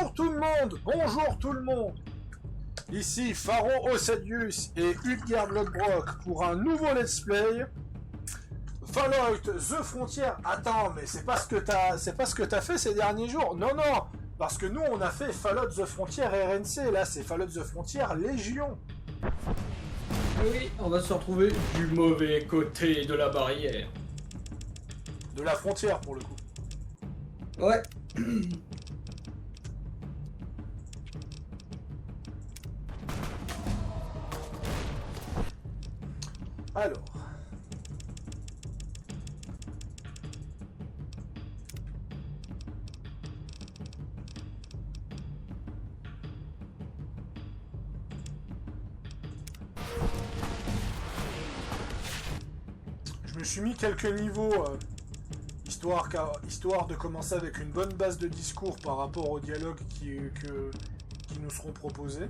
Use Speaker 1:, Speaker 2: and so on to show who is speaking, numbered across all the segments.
Speaker 1: Bonjour tout le monde. Bonjour tout le monde. Ici Pharaon Ossadius et Utgard Lodbrok pour un nouveau let's play. Fallout The Frontier. Attends, mais c'est pas ce que t'as fait ces derniers jours. Non, non, parce que nous on a fait Fallout The Frontier RNC. Là, c'est Fallout The Frontier Légion.
Speaker 2: Oui, on va se retrouver du mauvais côté de la barrière.
Speaker 1: De la frontière pour le coup.
Speaker 2: Ouais.
Speaker 1: Alors. Je me suis mis quelques niveaux, histoire de commencer avec une bonne base de discours par rapport aux dialogues qui nous seront proposés.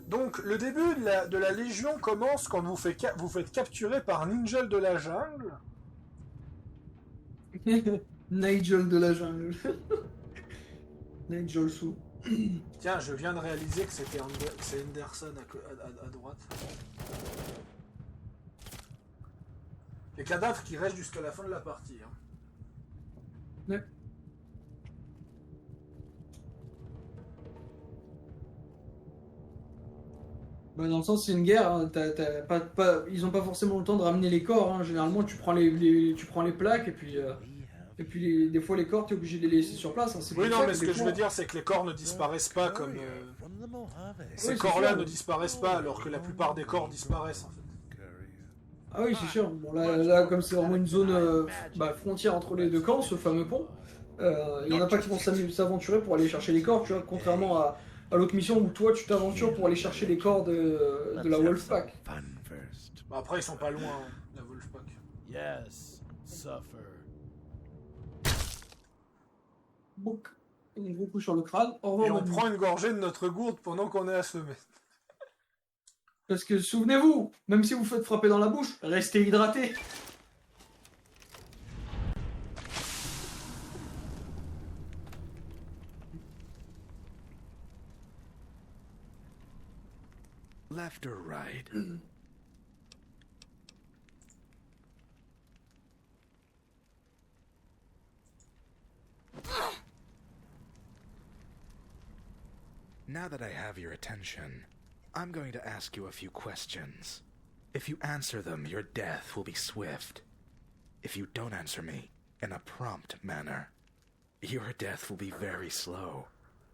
Speaker 1: Donc le début de la Légion commence quand vous faites capturer par Nigel de la jungle.
Speaker 2: Nigel de la jungle. Nigel Sou.
Speaker 1: Tiens, je viens de réaliser que c'est Henderson à droite. Les cadavres qui restent jusqu'à la fin de la partie. Hein.
Speaker 2: Ouais. Bah dans le sens c'est une guerre, hein. Ils ont pas forcément le temps de ramener les corps. Hein. Généralement tu prends tu prends les plaques et puis des fois les corps t'es obligé de les laisser sur place. Hein.
Speaker 1: Oui non mais ce que je veux dire c'est que les corps ne disparaissent pas comme ces corps-là ne disparaissent pas alors que la plupart des corps disparaissent en fait.
Speaker 2: Ah oui c'est sûr. Bon là comme c'est vraiment une zone frontière entre les deux camps, ce fameux pont, il y en a pas qui vont s'aventurer pour aller chercher les corps, tu vois, contrairement à l'autre mission où toi tu t'aventures pour aller chercher les corps de la Wolfpack.
Speaker 1: Bah après ils sont pas loin, hein, la Wolfpack.
Speaker 3: Yes, suffer.
Speaker 2: Bouc, un gros coup sur le crâne.
Speaker 1: Et on prend une gorgée de notre gourde pendant qu'on est assommé.
Speaker 2: Parce que souvenez-vous, même si vous faites frapper dans la bouche, restez hydraté.
Speaker 3: Left or right? Now that I have your attention, I'm going to ask you a few questions. If you answer them, your death will be swift. If you don't answer me in a prompt manner, your death will be very slow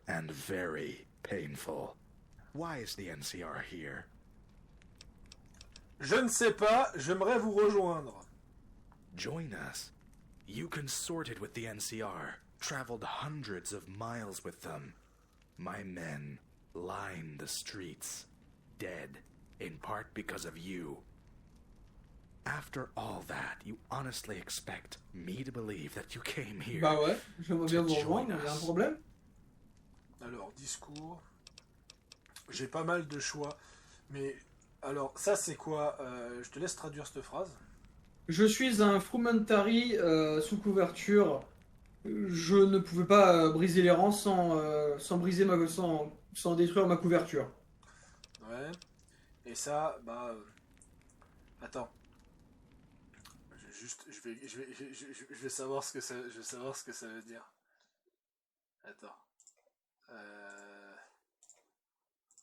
Speaker 3: and very painful. Why is the NCR here?
Speaker 1: Je ne sais pas, j'aimerais vous rejoindre.
Speaker 3: Join us. You consorted with the NCR, traveled hundreds of miles with them. My men line the streets, dead, in part because of you. After all that, you honestly expect me to believe that you came here?
Speaker 2: Bah ouais, j'aimerais bien vous rejoindre, mais il y a un problème.
Speaker 1: Alors, discours. J'ai pas mal de choix. Mais, alors, ça c'est quoi je te laisse traduire cette phrase.
Speaker 2: Je suis un frumentary sous couverture. Je ne pouvais pas briser les rangs sans détruire ma couverture.
Speaker 1: Ouais. Et ça, attends. Je vais savoir ce que ça, je vais savoir ce que ça veut dire. Attends.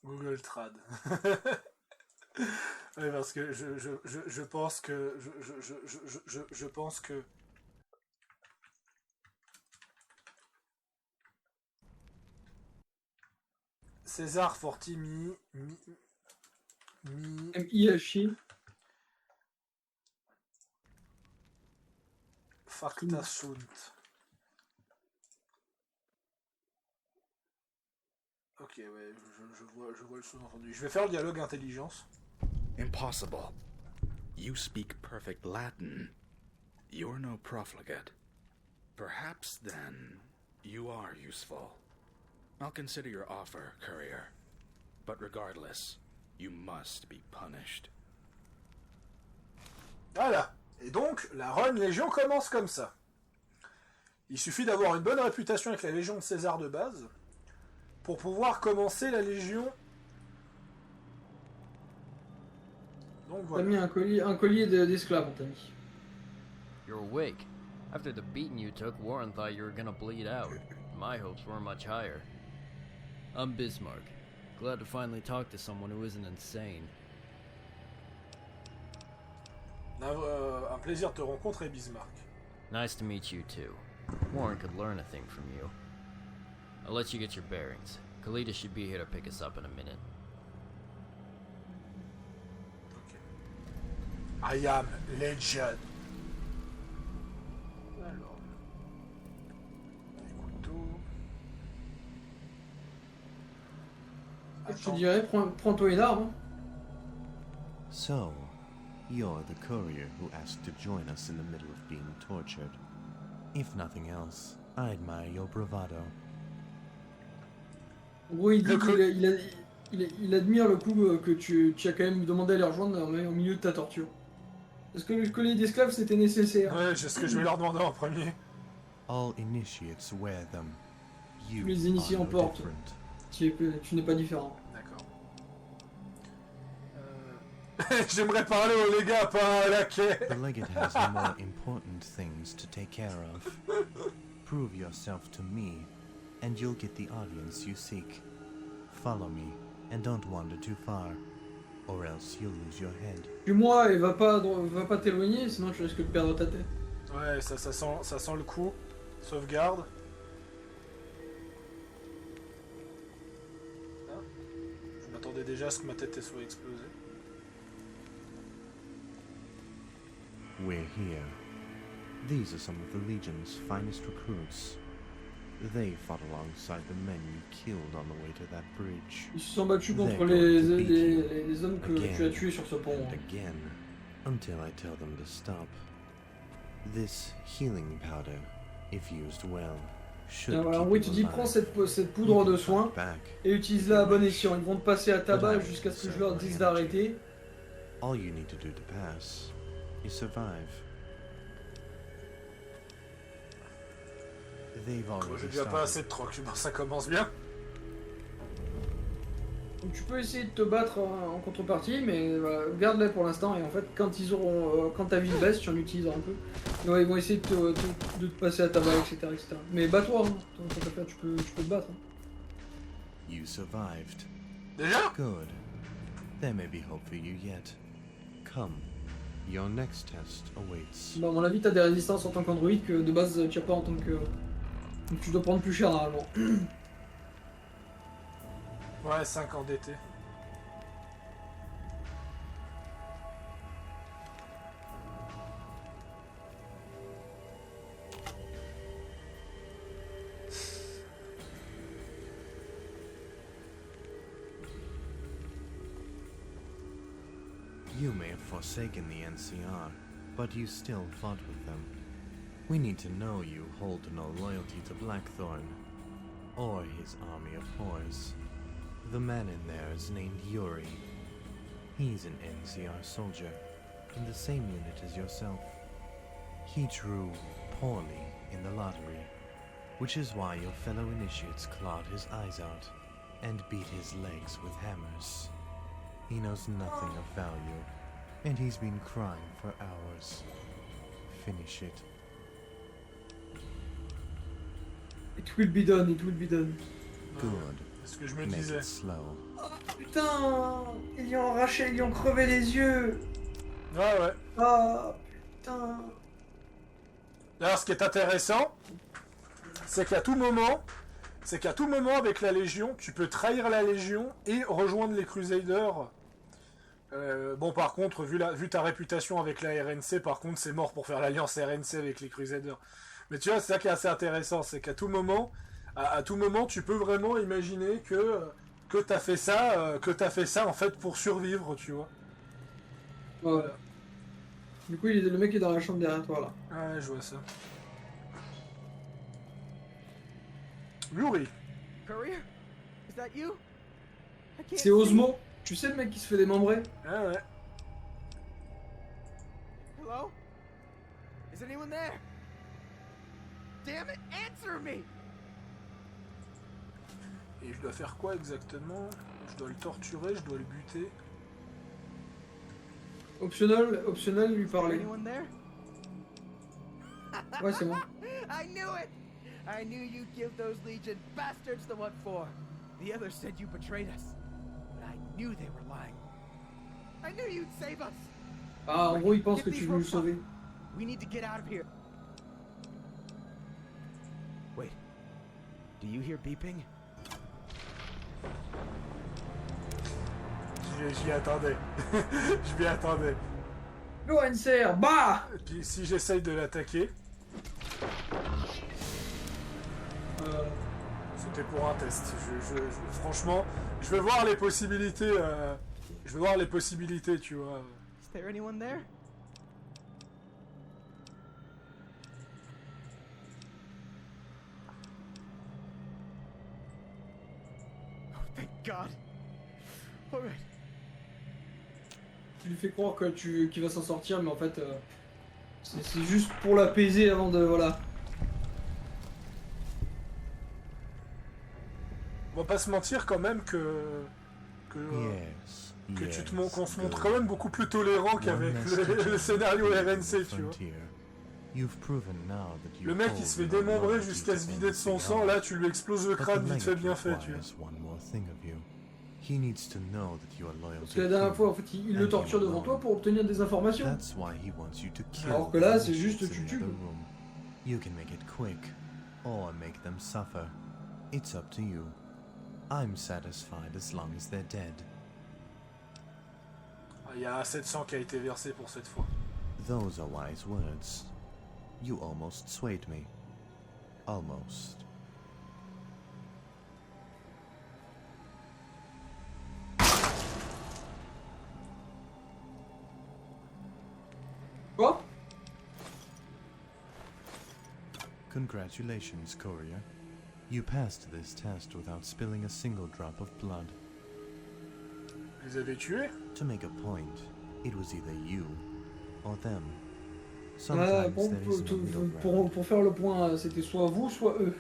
Speaker 1: Google Trad. Ouais, parce que je pense que je pense que César Forti
Speaker 2: Miyashi.
Speaker 1: Fakta sunt. Ok, ouais, je vois le sous-entendu. Je vais faire le dialogue intelligence.
Speaker 3: Impossible. You speak perfect Latin. You're no profligate. Perhaps, then, you are useful. I'll consider your offer, courier. But regardless, you must be punished.
Speaker 1: Voilà. Et donc, la Run Légion commence comme ça. Il suffit d'avoir une bonne réputation avec la Légion de César de base pour pouvoir commencer la Légion. Donc
Speaker 2: T'as
Speaker 1: voilà.
Speaker 2: mis un collier d'esclaves, on t'a mis.
Speaker 4: You're awake. After the beating you took, Warren thought you were gonna bleed out. My hopes were much higher. I'm Bismarck. Glad to finally talk to someone who isn't insane.
Speaker 1: Un plaisir de te rencontrer, Bismarck.
Speaker 4: Nice to meet you too. Warren could learn a thing from you. I'll let you get your bearings. Kalita should be here to pick us up in a minute.
Speaker 1: I am legend. Alors. Les couteaux.
Speaker 2: Je te dirais, prends-toi une arme.
Speaker 5: So, you're the courier who asked to join us in the middle of being tortured. If nothing else, I admire your bravado.
Speaker 2: En gros, il dit il admire le coup que tu as quand même demandé à les rejoindre au milieu de ta torture. Est-ce que le collier d'esclaves c'était nécessaire?
Speaker 1: Ouais, c'est ce que je vais leur demander en premier.
Speaker 5: All initiates wear them. You
Speaker 2: Les initiés
Speaker 5: are
Speaker 2: en
Speaker 5: no
Speaker 2: portent.
Speaker 5: different.
Speaker 2: Tu n'es pas différent.
Speaker 1: D'accord. J'aimerais parler au légat, pas à la quai.
Speaker 5: The legate has more important things to take care of. Prove yourself to me, and you'll get the audience you seek. Follow me, and don't wander too far, or else you'll lose your head.
Speaker 2: Suis-moi et va pas t'éloigner, sinon tu risques de perdre ta tête.
Speaker 1: Ouais, ça sent le coup. Sauvegarde. Hein, je m'attendais déjà à ce que ma tête soit explosée.
Speaker 5: We're here. These are some of the Legion's finest recruits. They fought alongside the men you killed on the way to that bridge.
Speaker 2: Ils se sont battus contre les hommes que tu as tués sur ce pont.
Speaker 5: And again, until I tell them to stop. This healing powder, if used well, should
Speaker 2: Tiens, voilà, en
Speaker 5: keep
Speaker 2: gros, il
Speaker 5: you
Speaker 2: te dit
Speaker 5: alive.
Speaker 2: prends cette poudre de soin
Speaker 5: Back.
Speaker 2: et utilise-la à bon escient. Ils vont te passer à tabac jusqu'à ce que je leur dise d'arrêter.
Speaker 5: All you need to do to pass is survive. They've
Speaker 1: J'ai
Speaker 5: already
Speaker 1: déjà pas
Speaker 5: started.
Speaker 1: assez de troc, bon, ça commence bien.
Speaker 2: Donc tu peux essayer de te battre en contrepartie, mais voilà, garde-la pour l'instant. Et en fait, quand ta vie baisse, tu en utiliseras un peu. Et ouais, ils vont essayer de te passer à tabac, etc., etc. Mais bats-toi, hein. Tant qu'à faire, tu peux te battre. Hein.
Speaker 5: You survived.
Speaker 1: Déjà?
Speaker 5: Good. There may be hope for you yet. Come. Your next test awaits.
Speaker 2: Bon, à mon avis, t'as des résistances en tant qu'androïde que de base tu as pas en tant que. Donc tu dois prendre plus cher normalement.
Speaker 1: Ouais, 5 ans d'été.
Speaker 5: You may have forsaken the NCR, but you still fought with them. We need to know you hold no loyalty to Blackthorn, or his army of whores. The man in there is named Yuri. He's an NCR soldier, in the same unit as yourself. He drew poorly in the lottery, which is why your fellow initiates clawed his eyes out and beat his legs with hammers. He knows nothing of value, and he's been crying for hours. Finish it.
Speaker 2: It will be done, it will be done.
Speaker 5: Good.
Speaker 1: C'est ce que je me
Speaker 5: Make
Speaker 1: disais.
Speaker 5: it slow.
Speaker 2: Putain, ils lui ont arraché, ils lui ont crevé les yeux.
Speaker 1: Ouais, ouais.
Speaker 2: Ah, putain.
Speaker 1: D'ailleurs, ce qui est intéressant, c'est qu'à tout moment, avec la Légion, tu peux trahir la Légion et rejoindre les Crusaders. Bon, par contre, vu ta réputation avec la RNC, par contre, c'est mort pour faire l'alliance RNC avec les Crusaders. Mais tu vois, c'est ça qui est assez intéressant, c'est qu'à tout moment, À tout moment, tu peux vraiment imaginer que t'as fait ça en fait pour survivre, tu vois.
Speaker 2: Voilà. Du coup, le mec est dans la chambre derrière toi là.
Speaker 1: Ouais, je vois ça. Yuri.
Speaker 6: Courier? Is that you? I can't
Speaker 2: C'est
Speaker 6: see.
Speaker 2: Osmo. Tu sais le mec qui se fait démembrer?
Speaker 1: Ah ouais.
Speaker 6: Hello? Is anyone there? Damn it, answer me!
Speaker 1: Et je dois faire quoi exactement? Je dois le torturer, je dois le buter.
Speaker 2: Optionnel, lui
Speaker 6: Is
Speaker 2: parler.
Speaker 6: anyone there?
Speaker 2: Ouais, c'est moi.
Speaker 6: I knew it! I knew you'd give those Legion bastards the what for. The others said you betrayed us. But I knew they were lying. I knew you'd save us!
Speaker 2: Ah, en gros, il pense que tu veux le sauver.
Speaker 6: We need to get out of here. Wait. Do you hear beeping?
Speaker 1: J'y attendais. Je m'y attendais.
Speaker 2: Lorenzer, bah!
Speaker 1: Et puis si j'essaye de l'attaquer, c'était pour un test. Franchement, je vais voir les possibilités. Je vais voir les possibilités, tu vois.
Speaker 6: Is there anyone there? Oh, thank God. All right.
Speaker 2: Tu lui fais croire que qu'il va s'en sortir, mais en fait, c'est juste pour l'apaiser avant de. Voilà.
Speaker 1: On va pas se mentir quand même que
Speaker 5: Yes.
Speaker 1: qu'on se montre quand même beaucoup plus tolérant qu'avec le scénario RNC, tu vois. Le mec il se fait démembrer jusqu'à se vider de son sang, là tu lui exploses le crâne vite fait bien fait, tu vois.
Speaker 2: Parce que la dernière fois, en fait, il le torture devant toi pour obtenir des informations. Alors que là, c'est juste tu tues.
Speaker 5: You can make it quick, or make them suffer. It's up to you. I'm satisfied as long as they're dead.
Speaker 1: Il y a assez de sang qui a été versé pour cette fois.
Speaker 5: Those are wise words. You almost swayed me. Almost.
Speaker 2: Quoi?
Speaker 5: Congratulations, Courier. You passed this test without spilling a single drop of blood.
Speaker 1: Vous les avez tués?
Speaker 5: To make a point, it was either you or them.
Speaker 2: Ouais,
Speaker 5: Sometimes there is no middle ground.
Speaker 2: pour faire le point, c'était soit vous, soit eux.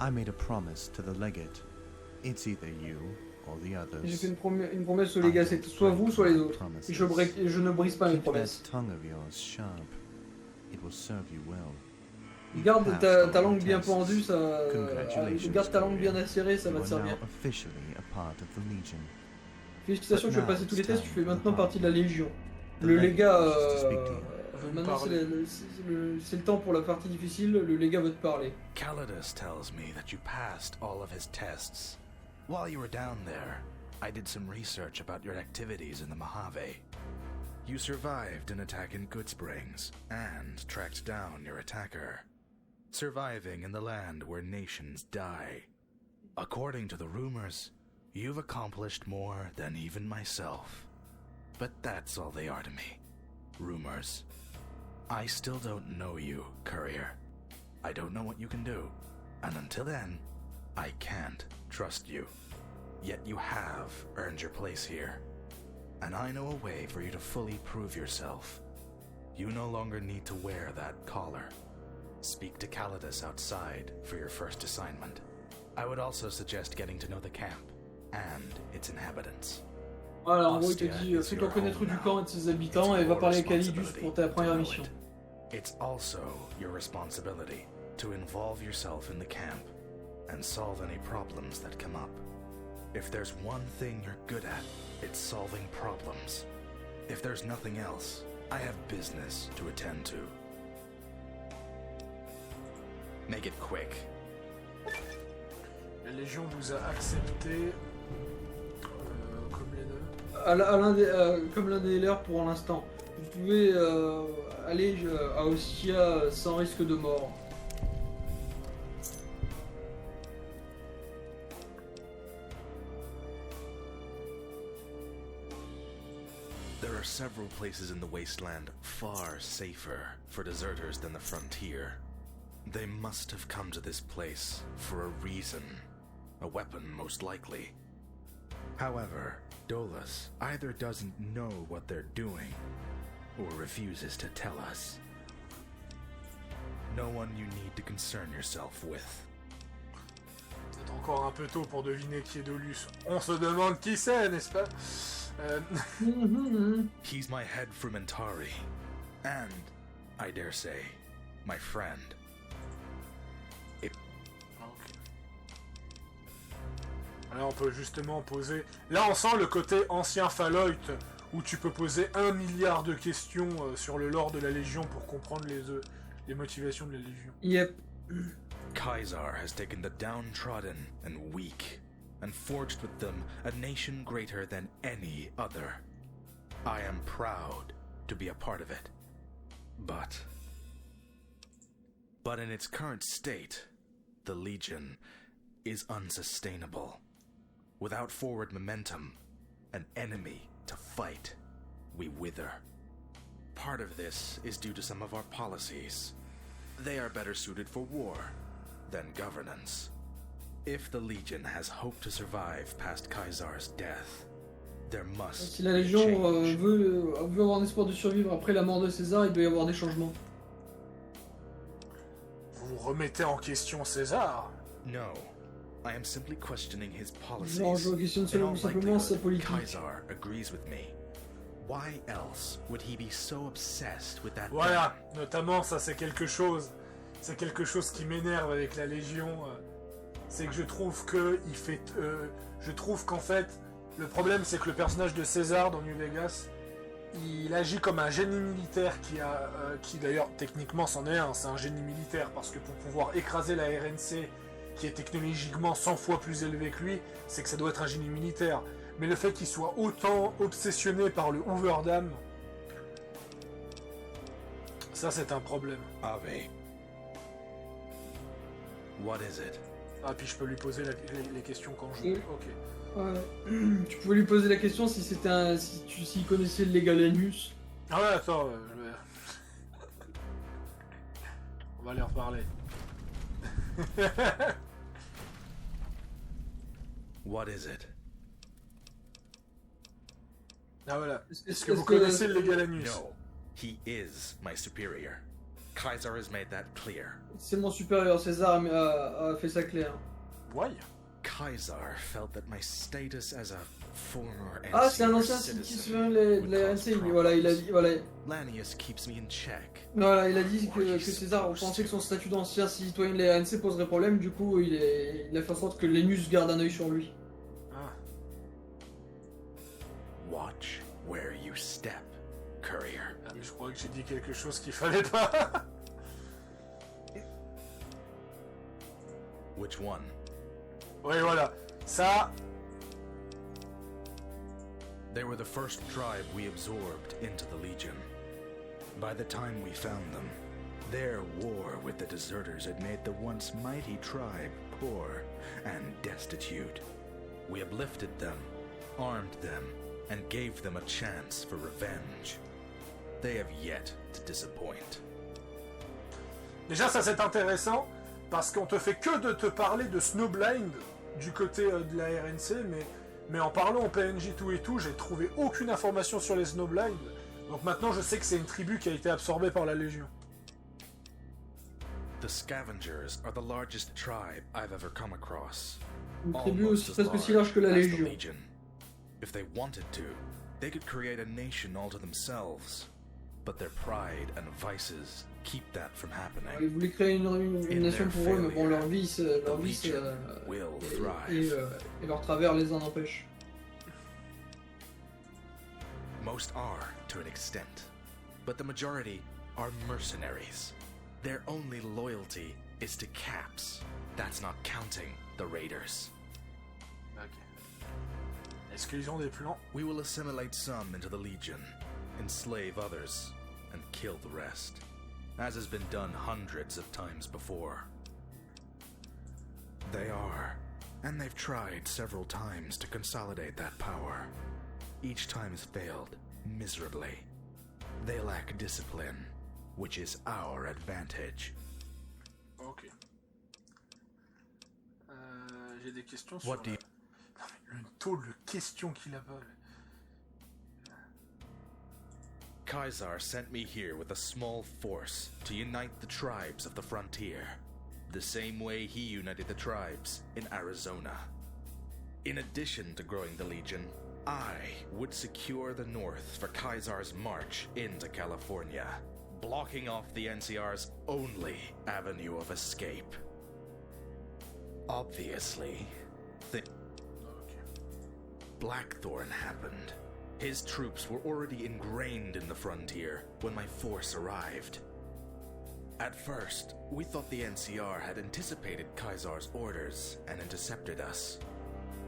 Speaker 5: I made a promise to the legate. It's either you or the others.
Speaker 2: J'ai fait une promesse aux gars, c'était soit vous, soit les autres. Et je ne brise pas mes
Speaker 5: Keep that
Speaker 2: promesses.
Speaker 5: tongue of yours sharp. It will serve you well.
Speaker 2: Garde ta langue bien pendue, ça. Garde ta langue bien acérée, ça
Speaker 5: You
Speaker 2: va te
Speaker 5: are
Speaker 2: servir.
Speaker 5: now officially a part of the Legion.
Speaker 2: Félicitations, tu as passé tous les tests, tu fais maintenant partie de la Légion. Le légat. Maintenant, c'est le temps pour la partie difficile, le légat veut te parler.
Speaker 3: Calidus tells me that you passed all of his tests. While you were down there, I did some research about your activities in the Mojave. You survived an attack in Goodsprings and tracked down your attacker, surviving in the land where nations die. According to the rumors, you've accomplished more than even myself. But that's all they are to me. Rumors. I still don't know you, Courier. I don't know what you can do. And until then, I can't trust you. Yet you have earned your place here. And I know a way for you to fully prove yourself. You no longer need to wear that collar. Speak to Calidus outside for your first assignment. I would also suggest getting to know the camp and its inhabitants.
Speaker 2: Voilà, en gros, il te dit fais-toi connaître du camp et de ses habitants et va parler avec Calidus pour ta première mission.
Speaker 3: It's also your responsibility to involve yourself in the camp and solve any problems that come up. If there's one thing you're good at, it's solving problems. If there's nothing else, I have business to attend to. Make it quick.
Speaker 1: La Légion vous a accepté comme
Speaker 2: Comme l'un des leurs pour l'instant. Vous pouvez aller à Ostia sans risque de mort.
Speaker 3: are several places in the wasteland far safer for deserters than the frontier. They must have come to this place for a reason. A weapon, most likely. However, Dolus either doesn't know what they're doing, or refuses to tell us. No one you need to concern yourself with.
Speaker 1: C'est encore un peu tôt pour deviner qui est Dolus. On se demande qui c'est, n'est-ce pas?
Speaker 3: He's my head frumentari, and, I dare say, my friend.
Speaker 1: Là, on peut justement poser... Là, on sent le côté ancien Fallout, où tu peux poser 1 milliard de questions sur le lore de la Légion pour comprendre les motivations de la Légion.
Speaker 2: Yep.
Speaker 3: Caesar has taken the downtrodden and weak, and forged with them a nation greater than any other. I am proud to be a part of it. But in its current state, the Legion is unsustainable. Without forward momentum, an enemy to fight, we wither. Part of this is due to some of our policies. They are better suited for war than governance. If the Legion has hope to survive past Caesar's death, there must
Speaker 2: Si la
Speaker 3: be a
Speaker 2: Légion
Speaker 3: change.
Speaker 2: veut avoir un espoir de survivre après la mort de César, il doit y avoir des changements.
Speaker 1: Vous remettez en question César?
Speaker 3: No, I am simply questioning his
Speaker 2: Non,
Speaker 3: policies.
Speaker 2: je questionne
Speaker 3: In all
Speaker 2: simplement sa
Speaker 3: likelihood,
Speaker 2: politique.
Speaker 3: Caesar agrees with me. Why else would he be so obsessed with that
Speaker 1: Voilà,
Speaker 3: man?
Speaker 1: notamment, ça c'est quelque chose. C'est quelque chose qui m'énerve avec la Légion. C'est que je trouve je trouve qu'en fait, le problème c'est que le personnage de César dans New Vegas, il agit comme un génie militaire qui d'ailleurs techniquement c'en est un, c'est un génie militaire parce que pour pouvoir écraser la RNC qui est technologiquement 100 fois plus élevée que lui, c'est que ça doit être un génie militaire. Mais le fait qu'il soit autant obsessionné par le Hooverdam, ça c'est un problème.
Speaker 3: Ave. What is it?
Speaker 1: Ah, puis je peux lui poser les questions quand je veux.
Speaker 2: Oui.
Speaker 1: Ok.
Speaker 2: Ouais. Tu pouvais lui poser la question si c'était s'il connaissait le Legalanius.
Speaker 1: Ah ouais, attends, on va les reparler.
Speaker 3: What is it?
Speaker 1: Ah voilà.
Speaker 2: Est-ce
Speaker 1: Est-ce que vous connaissez le Legalanus?
Speaker 3: No, he is my superior. Caesar has made that clear.
Speaker 2: C'est mon supérieur, César a fait ça clair.
Speaker 1: Why?
Speaker 3: Caesar felt that my status as a former
Speaker 2: Ah, c'est un
Speaker 3: NCR
Speaker 2: ancien
Speaker 3: citizen
Speaker 2: citoyen de
Speaker 3: would
Speaker 2: la
Speaker 3: cause
Speaker 2: RNC. Voilà, il a dit, voilà,
Speaker 3: Lanius keeps me in check.
Speaker 2: voilà, il a dit que César pensait que son statut d'ancien citoyen de la RNC poserait problème. Du coup, il a fait en sorte que Lénus garde un œil sur lui.
Speaker 1: Ah.
Speaker 3: Watch where you step, courier.
Speaker 1: Ah, mais je crois que j'ai dit quelque chose qu'il fallait pas.
Speaker 3: Which one?
Speaker 1: Oui, voilà. Ça,
Speaker 3: They were the first tribe we absorbed into the Legion. By the time we found them, their war with the deserters had made the once mighty tribe poor and destitute. We uplifted them, armed them, and gave them a chance for revenge. They have yet to disappoint.
Speaker 1: déjà, ça c'est intéressant parce qu'on te fait que de te parler de Snowblind du côté de la RNC, mais en parlant au PNJ tout et tout, j'ai trouvé aucune information sur les Snowblind. Donc maintenant, je sais que c'est une tribu qui a été absorbée par la Légion.
Speaker 3: The Scavengers are the largest tribe I've ever come across.
Speaker 2: Une tribu
Speaker 3: Almost
Speaker 2: aussi
Speaker 3: as
Speaker 2: presque aussi large que la
Speaker 3: as the
Speaker 2: Légion.
Speaker 3: Legion. If they wanted to, they could create a nation all to themselves. But their pride and vices keep that from happening.
Speaker 2: Ils voulaient créer une nation pour eux, mais bon, leur vice et leur travers les en empêchent.
Speaker 3: Most are, to an extent. But the majority are mercenaries. Their only loyalty is to Caps. That's not counting the Raiders.
Speaker 1: Ok. Est-ce qu'ils ont des plans?
Speaker 3: We will assimilate some into the Legion, enslave others, and kill the rest, as has been done hundreds of times before. They are, and they've tried several times to consolidate that power. Each time has failed, miserably. They lack discipline, which is our advantage.
Speaker 1: Ok. J'ai des questions sur
Speaker 3: What do you...
Speaker 1: Non, mais le taux de questions qu'il a pas.
Speaker 3: Caesar sent me here with a small force to unite the tribes of the frontier, the same way he united the tribes in Arizona. In addition to growing the Legion, I would secure the North for Caesar's march into California, blocking off the NCR's only avenue of escape. Obviously, Blackthorn happened. His troops were already ingrained in the frontier when my force arrived. At first, we thought the NCR had anticipated Caesar's orders and intercepted us.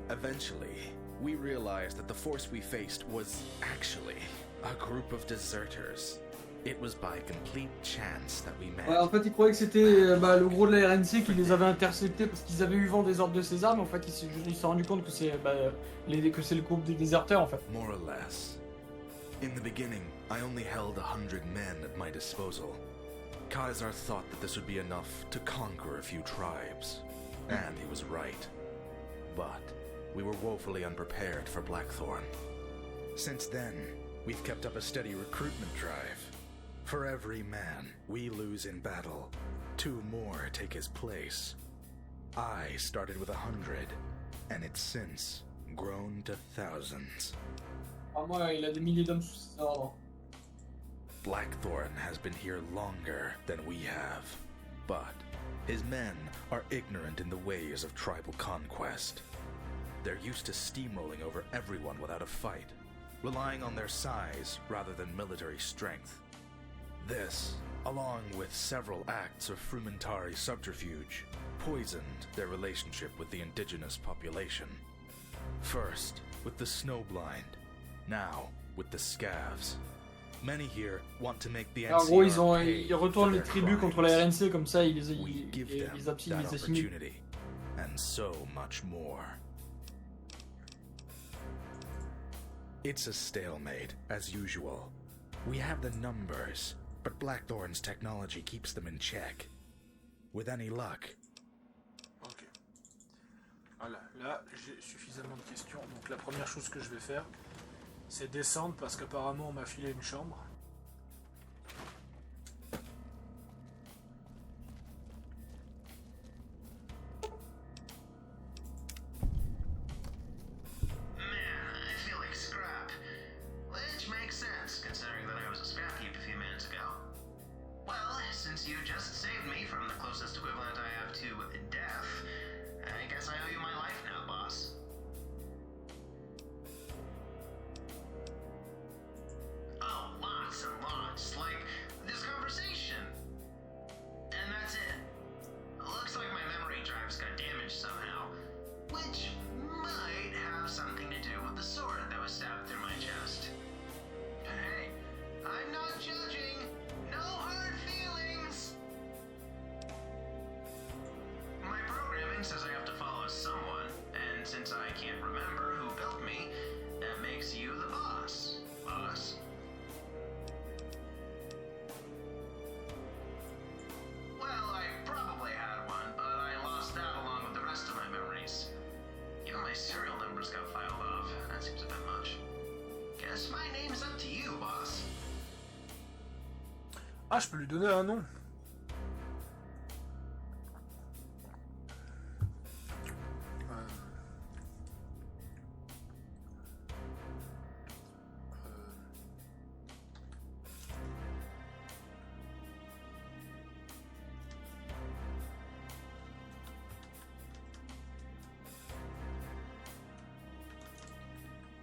Speaker 3: Eventually, we realized that the force we faced was actually a group of deserters. It was by complete chance that we met.
Speaker 2: Ouais, en fait, ils croyaient que c'était le gros de la RNC qui les avait interceptés parce qu'ils avaient eu vent des ordres de César, mais en fait, ils se sont rendus compte que c'est le groupe des déserteurs en fait.
Speaker 3: More or less. In the beginning, I only held 100 men at my disposal. Caesar thought that this would be enough to conquer a few tribes. And he was right. But we were woefully unprepared for Blackthorn. Since then, we've kept up a steady recruitment drive. For every man we lose in battle, 2 more take his place. I started with 100, and it's since grown to thousands.
Speaker 2: Ah, moi, il a des milliers d'hommes sous ses ordres.
Speaker 3: Blackthorn has been here longer than we have, but his men are ignorant in the ways of tribal conquest. They're used to steamrolling over everyone without a fight, relying on their size rather than military strength. This, along with several acts of Frumentari subterfuge, poisoned their relationship with the indigenous population. First, with the Snowblind, now with the Scavs. Many here want to make the
Speaker 2: En gros,
Speaker 3: NCR
Speaker 2: ils retournent les tribus contre la RNC comme ça, ils
Speaker 3: We give them
Speaker 2: les
Speaker 3: that
Speaker 2: assimilent.
Speaker 3: opportunity, and so much more. It's a stalemate, as usual. We have the numbers, but Blackthorn's technology keeps them in check. With any luck.
Speaker 1: Ok. Voilà, là j'ai suffisamment de questions. Donc la première chose que je vais faire, c'est descendre parce qu'apparemment on m'a filé une chambre.
Speaker 7: You just saved me from the closest equivalent I have to death. I guess I owe you my life now, boss. Oh, lots and lots. Like this conversation. And that's it. Looks like my memory drives got damaged somehow. Which might have something to do with the sword that was stabbed through my chest. Hey, I'm not judging. No hard feelings. My programming says I have to follow someone, and since I can't remember who built me, that makes you the boss. Boss? Well, I probably had one, but I lost that along with the rest of my memories. Even my serial numbers got filed off. That seems a bit much. Guess my name's up to you, boss.
Speaker 1: Ah, je peux lui donner un nom.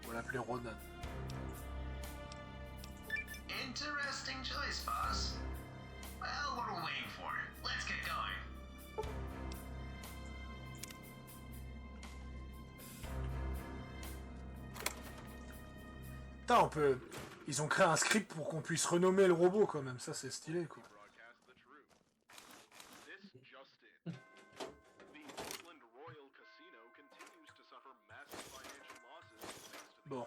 Speaker 1: On va l'appeler Ronan.
Speaker 7: Interesting choice, boss. Well, what are we waiting for? Let's get going.
Speaker 1: Putain, on peut... Ils ont créé un script pour qu'on puisse renommer le robot quand même, ça c'est stylé quoi. Bon.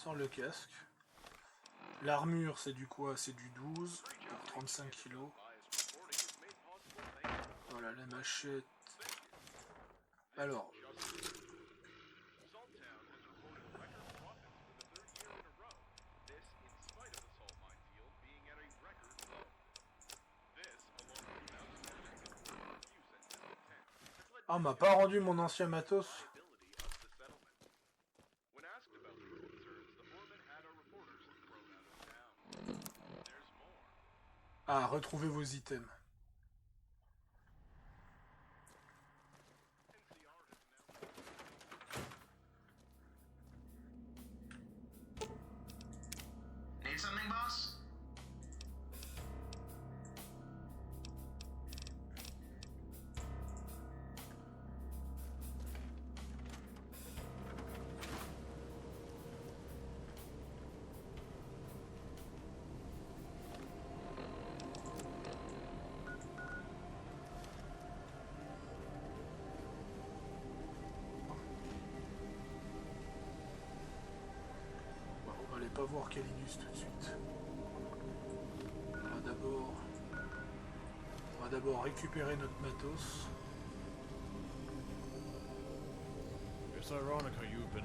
Speaker 1: Sans le casque. L'armure, c'est du quoi? C'est du 12 pour 35 kilos. Voilà, la machette. Alors. Ah, on m'a pas rendu mon ancien matos. Ah, retrouvez vos items.
Speaker 7: Need something, boss?
Speaker 1: Bon, on va aller pas voir Calidus tout de suite. On va d'abord récupérer notre matos.
Speaker 5: It's ironic how you've been.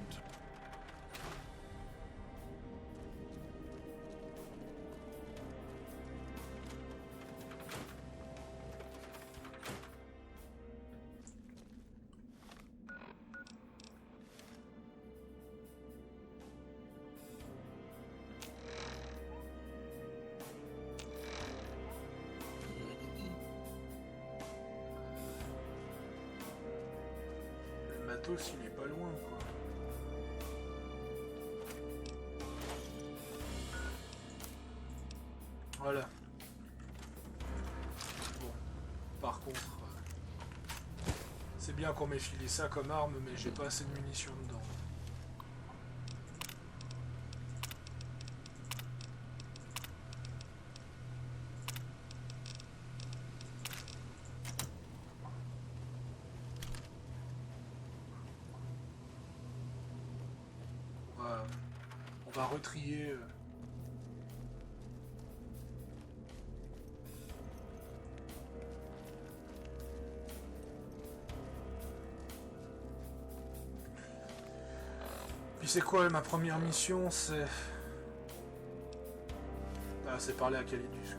Speaker 1: Le matos, il est pas loin, quoi. Voilà. Bon. Par contre, c'est bien qu'on m'ait filé ça comme arme, mais j'ai pas assez de munitions dedans. On va retrier. Puis c'est quoi ma première mission? C'est... Ah, c'est parler à Calidus.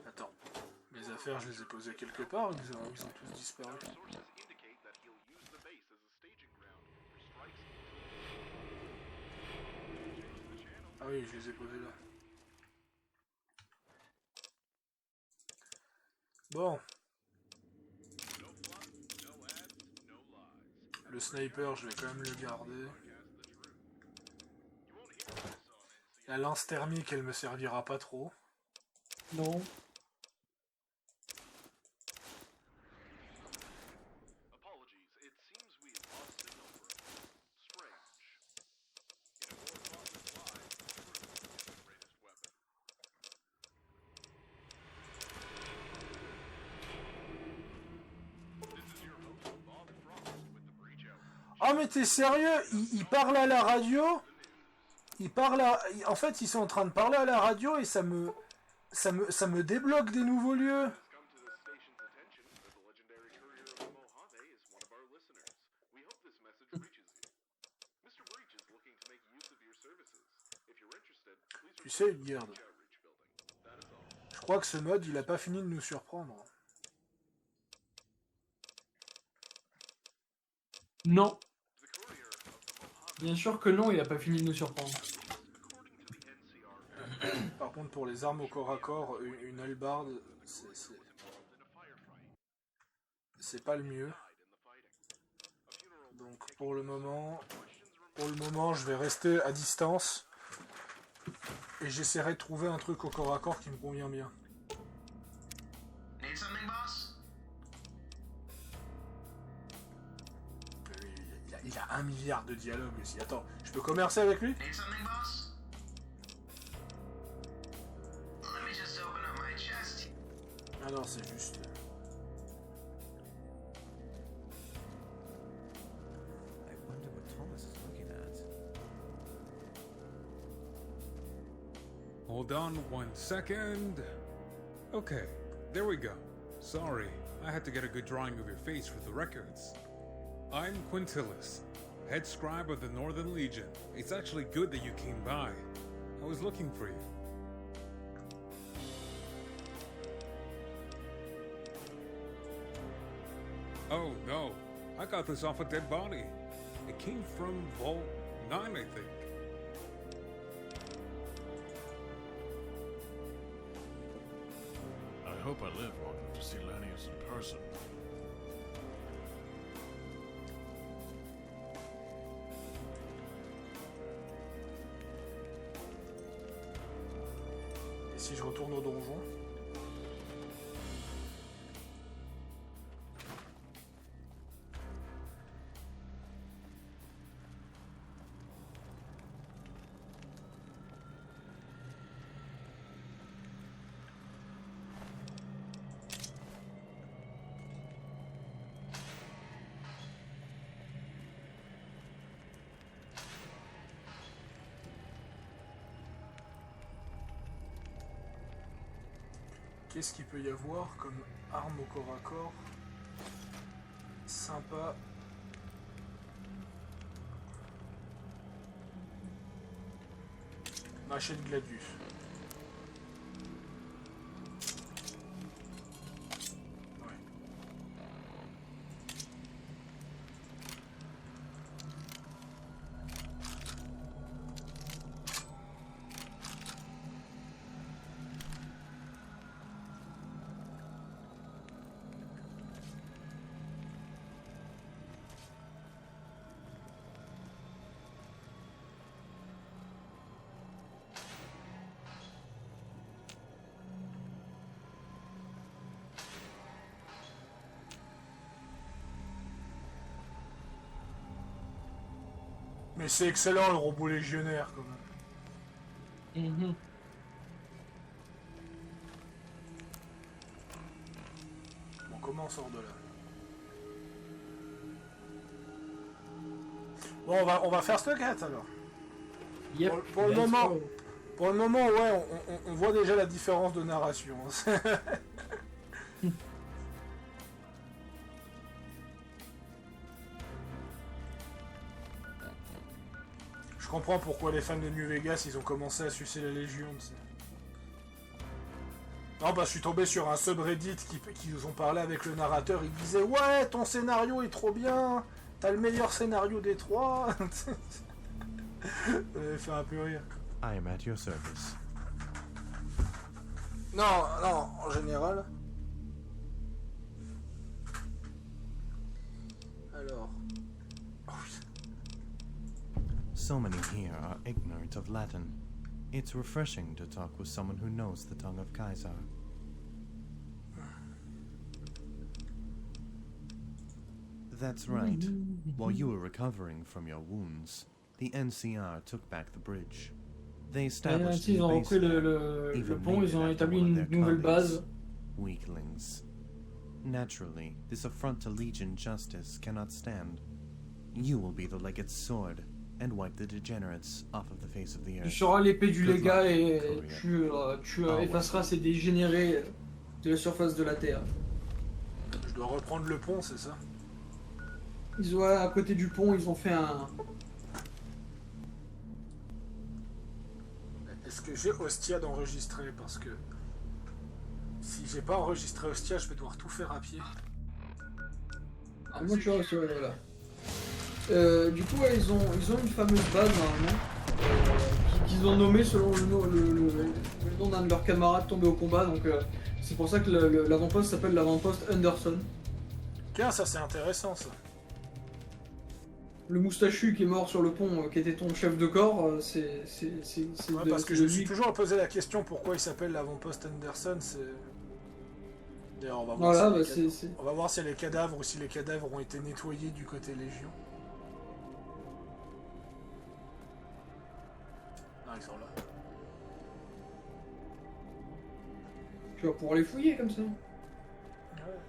Speaker 1: Attends, mes affaires, je les ai posées quelque part, ils ont tous disparu. Ah oui, je les ai posés là. Bon. Le sniper, je vais quand même le garder. La lance thermique, elle me servira pas trop.
Speaker 2: Non.
Speaker 1: Oh mais t'es sérieux? Il parle à la radio? Il parle à... En fait, ils sont en train de parler à la radio et ça me débloque des nouveaux lieux. Tu sais, Udgard, je crois que ce mode, il a pas fini de nous surprendre.
Speaker 2: Non. Bien sûr que non, il a pas fini de nous surprendre.
Speaker 1: Par contre, pour les armes au corps à corps, une hallebarde, c'est pas le mieux. Donc pour le moment, je vais rester à distance et j'essaierai de trouver un truc au corps à corps qui me convient bien.
Speaker 7: Need something, boss?
Speaker 1: Il a 1 milliard de dialogues aussi. Attends, je peux commercer avec lui?
Speaker 7: Need something, boss? Let me just open up my chest.
Speaker 1: Ah non, c'est juste...
Speaker 5: I wonder what Thomas is looking at.
Speaker 8: Hold on 1 second. Okay, there we go. Sorry, I had to get a good drawing of your face for the records. I'm Quintilis, head scribe of the Northern Legion. It's actually good that you came by. I was looking for you. Oh no, I got this off a dead body. It came from Vault 9, I think.
Speaker 9: I hope I live long enough to see Lanius in person.
Speaker 1: Et si je retourne au donjon? Qu'est-ce qu'il peut y avoir comme arme au corps à corps sympa? Machette Gladius. Ouais. Mais c'est excellent le robot légionnaire quand même.
Speaker 2: Mhm.
Speaker 1: Bon, comment on sort de là? Bon, on va faire cette quête alors.
Speaker 2: Yep.
Speaker 1: Pour le
Speaker 2: let's
Speaker 1: moment,
Speaker 2: go.
Speaker 1: Pour le moment, ouais, on voit déjà la différence de narration. Je comprends pourquoi les fans de New Vegas, ils ont commencé à sucer la Légion. Tu sais. Non, bah je suis tombé sur un subreddit qui nous ont parlé avec le narrateur. Il disait ouais, ton scénario est trop bien. T'as le meilleur scénario des trois. Ça m'avait fait un peu rire.
Speaker 5: I am at your service.
Speaker 1: Non, en général. Alors. Oh,
Speaker 5: So many here are ignorant of Latin. It's refreshing to talk with someone who knows the tongue of Caesar. That's right. While you were recovering from your wounds, the NCR took back the bridge. They established
Speaker 2: Ils
Speaker 5: new
Speaker 2: ont repris
Speaker 5: base
Speaker 2: le
Speaker 5: even
Speaker 2: pont, ils ont
Speaker 5: named after
Speaker 2: établi
Speaker 5: one of
Speaker 2: une
Speaker 5: their
Speaker 2: nouvelle
Speaker 5: colleagues.
Speaker 2: base.
Speaker 5: Weaklings. Naturally, this affront to Legion justice cannot stand. You will be the legate's sword and wipe the degenerates off of the face of the
Speaker 2: Tu
Speaker 5: earth.
Speaker 2: seras l'épée du
Speaker 5: Good
Speaker 2: légat
Speaker 5: luck,
Speaker 2: et
Speaker 5: Courier.
Speaker 2: tu
Speaker 5: Ah ouais.
Speaker 2: effaceras ces dégénérés de la surface de la Terre.
Speaker 1: je dois reprendre le pont, c'est ça?
Speaker 2: Ils ont, à côté du pont, ils ont fait un...
Speaker 1: Est-ce que j'ai Ostia d'enregistrer? Parce que si j'ai pas enregistré Ostia, je vais devoir tout faire à pied.
Speaker 2: Comment tu vois, voilà. Du coup, ouais, ils ont une fameuse base normalement qu'ils ont nommée selon le un de leurs camarades tombé au combat, donc c'est pour ça que l'avant-poste s'appelle l'avant-poste Anderson.
Speaker 1: Tiens, ça c'est intéressant ça.
Speaker 2: Le moustachu qui est mort sur le pont, qui était ton chef de corps, c'est
Speaker 1: Ouais, parce que je me suis toujours posé la question pourquoi il s'appelle l'avant-poste Anderson. D'ailleurs, on va voir,
Speaker 2: voilà,
Speaker 1: on va voir si les cadavres ou si les cadavres ont été nettoyés du côté Légion. Ah, ils sont là.
Speaker 2: Tu vas pouvoir les fouiller comme ça.
Speaker 1: Ouais.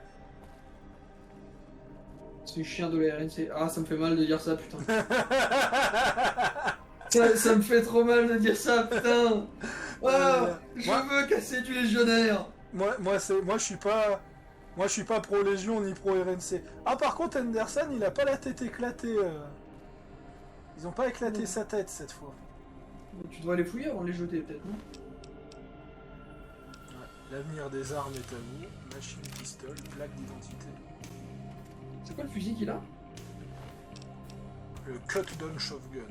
Speaker 2: C'est chien de la RNC. Ah, ça me fait mal de dire ça, putain. ça me fait trop mal de dire ça, putain. Ah, je veux casser du légionnaire.
Speaker 1: Moi je suis pas pro Légion ni pro RNC. Ah, par contre, Anderson, il a pas la tête éclatée. Ils ont pas éclaté sa tête cette fois.
Speaker 2: Tu dois les fouiller avant de les jeter, peut-être, non?
Speaker 1: L'avenir des armes est à vous. Machine pistol, plaque d'identité.
Speaker 2: C'est quoi le fusil qu'il a?
Speaker 1: Le cut-down shotgun.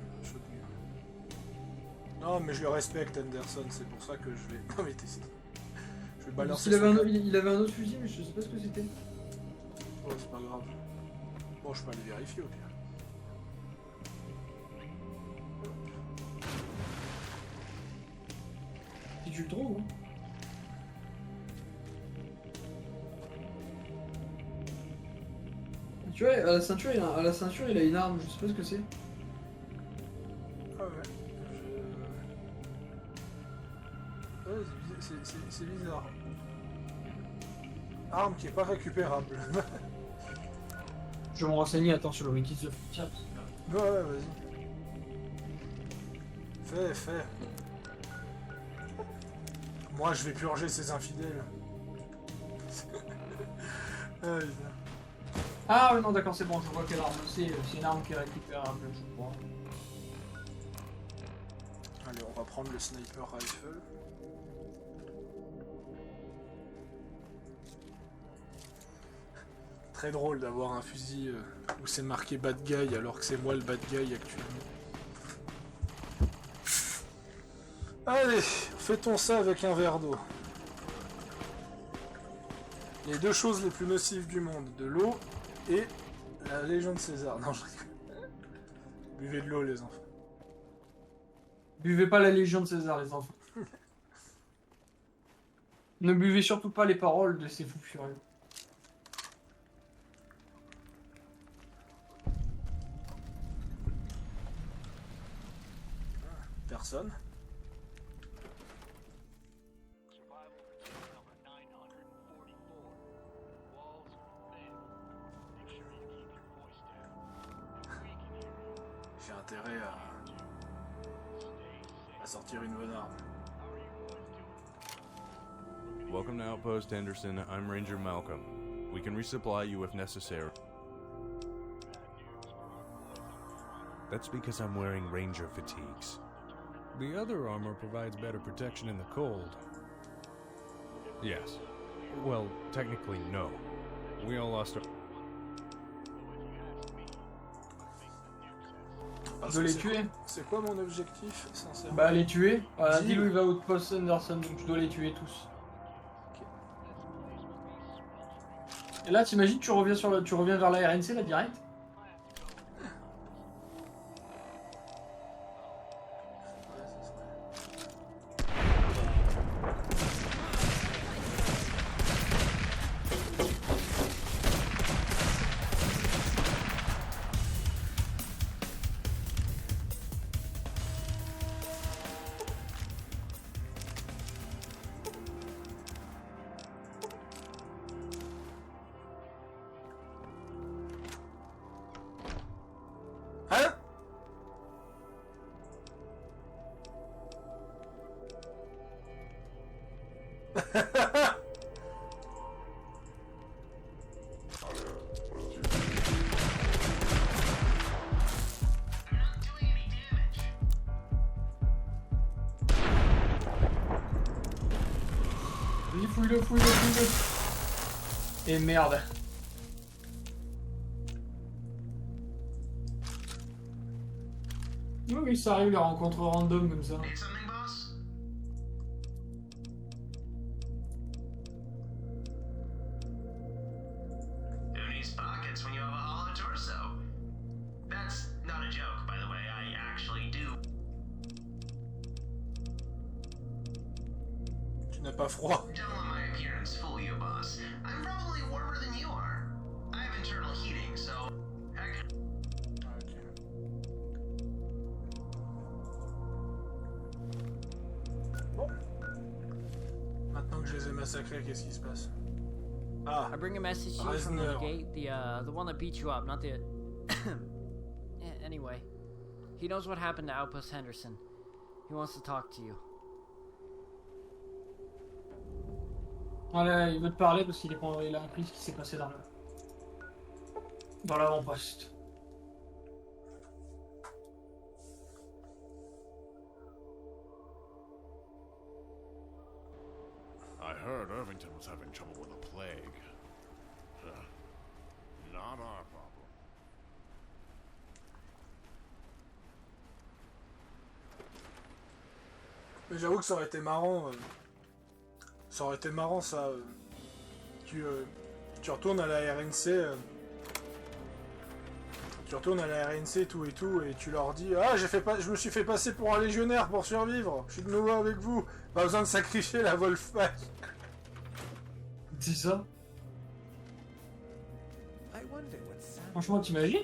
Speaker 1: Non, mais je le respecte, Anderson, c'est pour ça que je vais. Non, mais je vais balancer.
Speaker 2: Il avait un autre fusil, mais je sais pas ce que c'était.
Speaker 1: Oh, c'est pas grave. Bon, je peux aller vérifier au pire.
Speaker 2: Si tu le trouves, hein. Tu vois, à la ceinture, il a une arme, je sais pas ce que c'est.
Speaker 1: Ah ouais. Ouais, c'est bizarre. Arme qui est pas récupérable.
Speaker 2: Je vais me renseigner, attends, sur le wiki de Frontier.
Speaker 1: Ouais, vas-y. Fais. Moi, je vais purger ces infidèles. Ah, putain.
Speaker 2: Ah oui, non, d'accord, c'est bon, je vois quelle arme c'est. C'est une arme qui est récupérable, je crois.
Speaker 1: Allez, on va prendre le sniper rifle. Très drôle d'avoir un fusil où c'est marqué bad guy alors que c'est moi le bad guy actuellement. Allez, fêtons ça avec un verre d'eau. Les deux choses les plus nocives du monde, de l'eau et la Légion de César. Non, je rigole. Buvez de l'eau, les enfants.
Speaker 2: Buvez pas la Légion de César, les enfants. Ne buvez surtout pas les paroles de ces fous furieux.
Speaker 1: Personne. J'ai intérêt à sortir une bonne arme.
Speaker 10: Welcome to Outpost Henderson. I'm Ranger Malcolm. We can resupply you if necessary. That's because I'm wearing Ranger fatigues.
Speaker 8: The other armor provides better protection in the cold.
Speaker 10: Yes. Well, technically, no. We all lost our...
Speaker 2: De les tuer.
Speaker 1: C'est quoi mon objectif, sincèrement?
Speaker 2: Bah les tuer. Voilà, dis-lui il va au poste Anderson, donc tu dois les tuer tous. Et là t'imagines tu reviens vers la RNC là direct.
Speaker 1: Hein?
Speaker 2: Vas-y, fouille-le. Et merde. Oui, ça arrive, les rencontres random comme ça.
Speaker 7: Need something, boss?
Speaker 1: Tu n'as pas froid.
Speaker 7: Don't let my appearance fool you, boss. I'm probably warmer than you are. I have internal heating, so... Heck,
Speaker 1: Bon. Maintenant que je les ai massacrés, qu'est-ce qui se passe? Ah,
Speaker 11: I bring a message to you from the
Speaker 1: Reisner.
Speaker 11: gate, the one that beat you up, not the... Anyway, he knows what happened to Outpost Henderson. He wants to talk to you.
Speaker 2: Voilà, il veut te parler parce qu'il il a appris ce qui s'est passé dans l'avant-poste.
Speaker 9: I heard Irvington was having trouble with the plague. Not our problem.
Speaker 1: mais j'avoue que ça aurait été marrant. Ça aurait été marrant ça. Tu retournes à la RNC. Tu retournes à la RNC tout et tout et tu leur dis ah je me suis fait passer pour un légionnaire pour survivre. Je suis de nouveau avec vous. Pas besoin de sacrifier la Wolfpack.
Speaker 2: C'est ça. Franchement, t'imagines?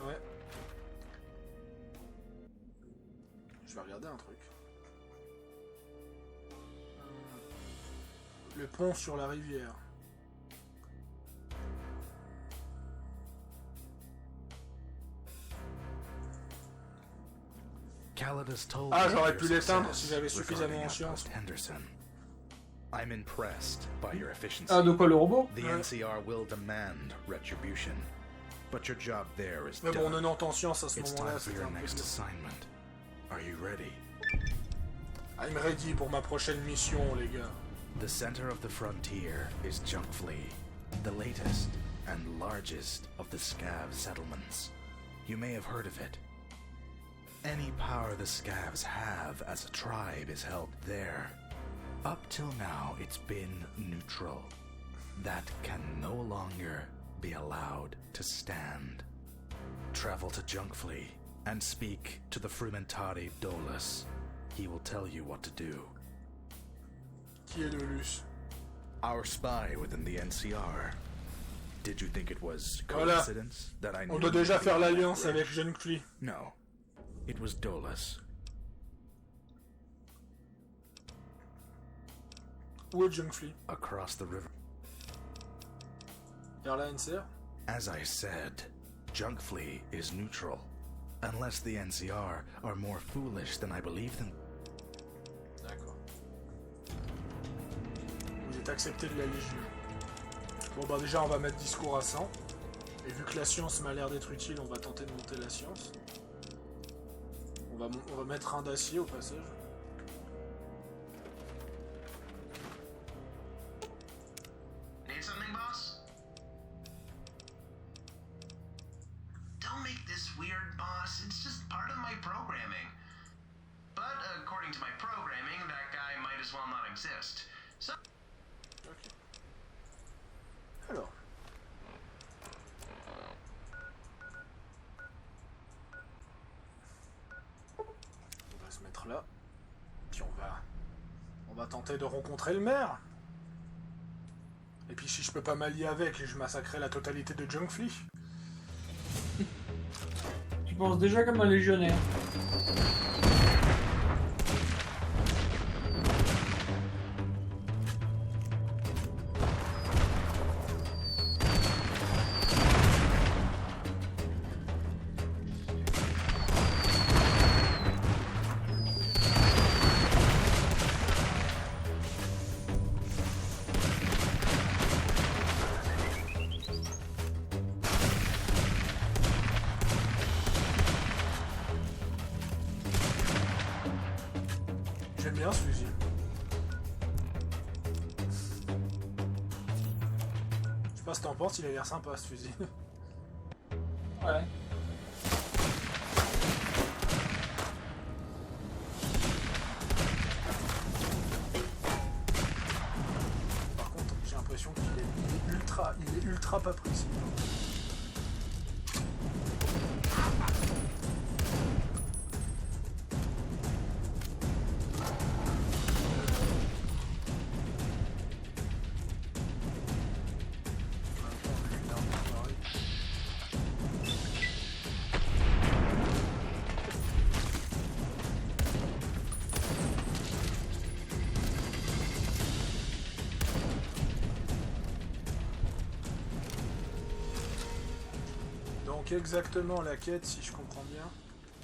Speaker 1: Ouais. Je vais regarder un truc. Le pont sur la rivière.
Speaker 3: Kaladas told
Speaker 1: Ah,
Speaker 3: me
Speaker 1: j'aurais
Speaker 3: of
Speaker 1: pu
Speaker 3: your
Speaker 1: l'éteindre
Speaker 3: success
Speaker 1: si j'avais suffisamment
Speaker 3: regarding
Speaker 1: en science.
Speaker 3: Outpost Henderson. I'm impressed by your efficiency.
Speaker 2: Ah, de quoi, le robot?
Speaker 3: The NCR will demand retribution, but your job there is
Speaker 1: Mais bon,
Speaker 3: done.
Speaker 1: 90 en science à ce
Speaker 3: It's
Speaker 1: moment-là,
Speaker 3: time for
Speaker 1: c'était
Speaker 3: your
Speaker 1: un peu
Speaker 3: next
Speaker 1: dur.
Speaker 3: assignment. Are you ready?
Speaker 1: I'm ready pour ma prochaine mission, les gars.
Speaker 3: The center of the frontier is Junkflee, the latest and largest of the Scav settlements. You may have heard of it. Any power the Scavs have as a tribe is held there. Up till now, it's been neutral. That can no longer be allowed to stand. Travel to Junkflee and speak to the Frumentari Dolus. He will tell you what to do.
Speaker 1: Qui est Dolus?
Speaker 3: Our spy within the NCR. Did you think it was
Speaker 1: Voilà.
Speaker 3: coincidence that I knew?
Speaker 1: On doit déjà
Speaker 3: you
Speaker 1: faire
Speaker 3: were
Speaker 1: l'alliance
Speaker 3: rich?
Speaker 1: avec Junkflee.
Speaker 3: No, it was Dolus.
Speaker 1: Où est Junkflee?
Speaker 3: Across the river.
Speaker 1: Vers la NCR?
Speaker 3: As I said, Junkflee is neutral. Unless the NCR are more foolish than I believe them.
Speaker 1: D'accord. Vous êtes accepté de la Légion. Bon bah déjà on va mettre discours à 100. Et vu que la science m'a l'air d'être utile, on va tenter de monter la science. On va mettre un d'acier au passage.
Speaker 7: Need something, boss? Don't make this weird, boss. It's just part of my programming. But according to my programming, that guy might as well not exist. So...
Speaker 1: Ok. Alors. On va se mettre là. Puis on va tenter de rencontrer le maire. Et puis si je peux pas m'allier avec, je massacrerai la totalité de Junkflee.
Speaker 2: Tu penses déjà comme un légionnaire.
Speaker 1: J'aime bien ce fusil. Je sais pas ce que t'en penses, il a l'air sympa ce fusil.
Speaker 2: Ouais.
Speaker 1: Par contre, j'ai l'impression qu'il est ultra pas précis. donc exactement la quête, si je comprends bien.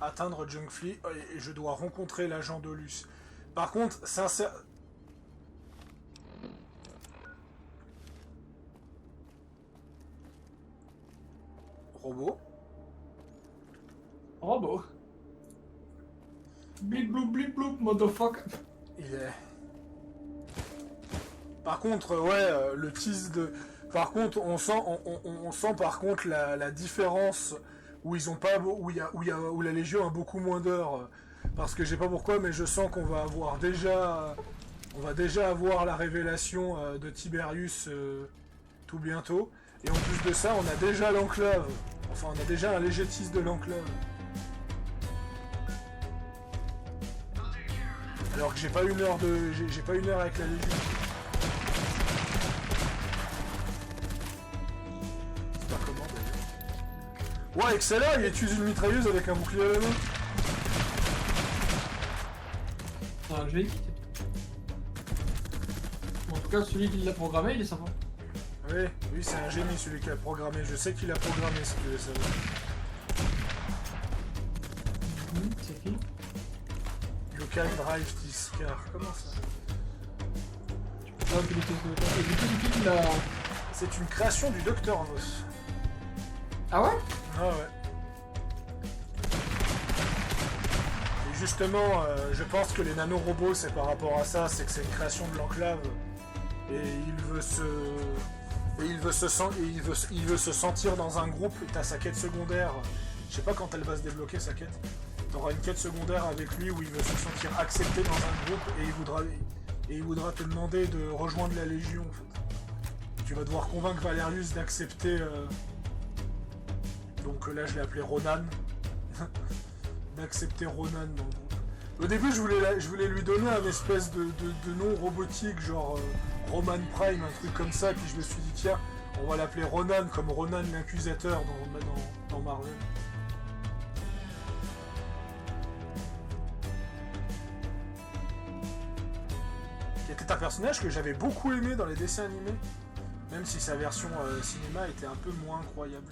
Speaker 1: Atteindre Junk Flea, et je dois rencontrer l'agent Dolus. Par contre, sincère... Robot.
Speaker 2: Robot. Blip blip bloop, motherfucker.
Speaker 1: Il est... Par contre, ouais, le tease de... Par contre, on sent par contre la différence où ils ont pas... où la Légion a beaucoup moins d'heures. Parce que je sais pas pourquoi, mais je sens qu'on va avoir déjà... On va déjà avoir la révélation de Tiberius tout bientôt. Et en plus de ça, on a déjà l'enclave. Enfin, on a déjà un léger tease de l'enclave. Alors que j'ai pas une heure de... J'ai pas une heure avec la Légion. C'est pas comment d'ailleurs. Ouais, excellent, il utilise une mitrailleuse avec un bouclier à la main.
Speaker 2: Ah, je vais quitter. En tout cas, celui qui l'a programmé, il est sympa.
Speaker 1: Oui, oui, c'est un génie celui qui a programmé. Je sais qu'il a programmé, si tu veux savoir.
Speaker 2: C'est qui?
Speaker 1: Local Drive Discar. Comment ça?
Speaker 2: Ah, puis et du coup, c'est qui qui l'a...
Speaker 1: C'est une création du Dr Voss.
Speaker 2: Ah ouais?
Speaker 1: Ah ouais. Et justement, je pense que les nanorobots, c'est par rapport à ça, c'est que c'est une création de l'enclave. Et il veut se... Et il veut se sentir dans un groupe, et t'as sa quête secondaire. Je sais pas quand elle va se débloquer sa quête. T'auras une quête secondaire avec lui où il veut se sentir accepté dans un groupe et il voudra te demander de rejoindre la Légion en fait. Tu vas devoir convaincre Valerius d'accepter... Donc là je l'ai appelé Ronan. D'accepter Ronan dans le groupe. Au début je voulais lui donner un espèce de nom robotique genre Roman Prime, un truc comme ça, puis je me suis dit tiens, on va l'appeler Ronan comme Ronan l'accusateur dans Marvel. Qui était un personnage que j'avais beaucoup aimé dans les dessins animés, même si sa version cinéma était un peu moins incroyable.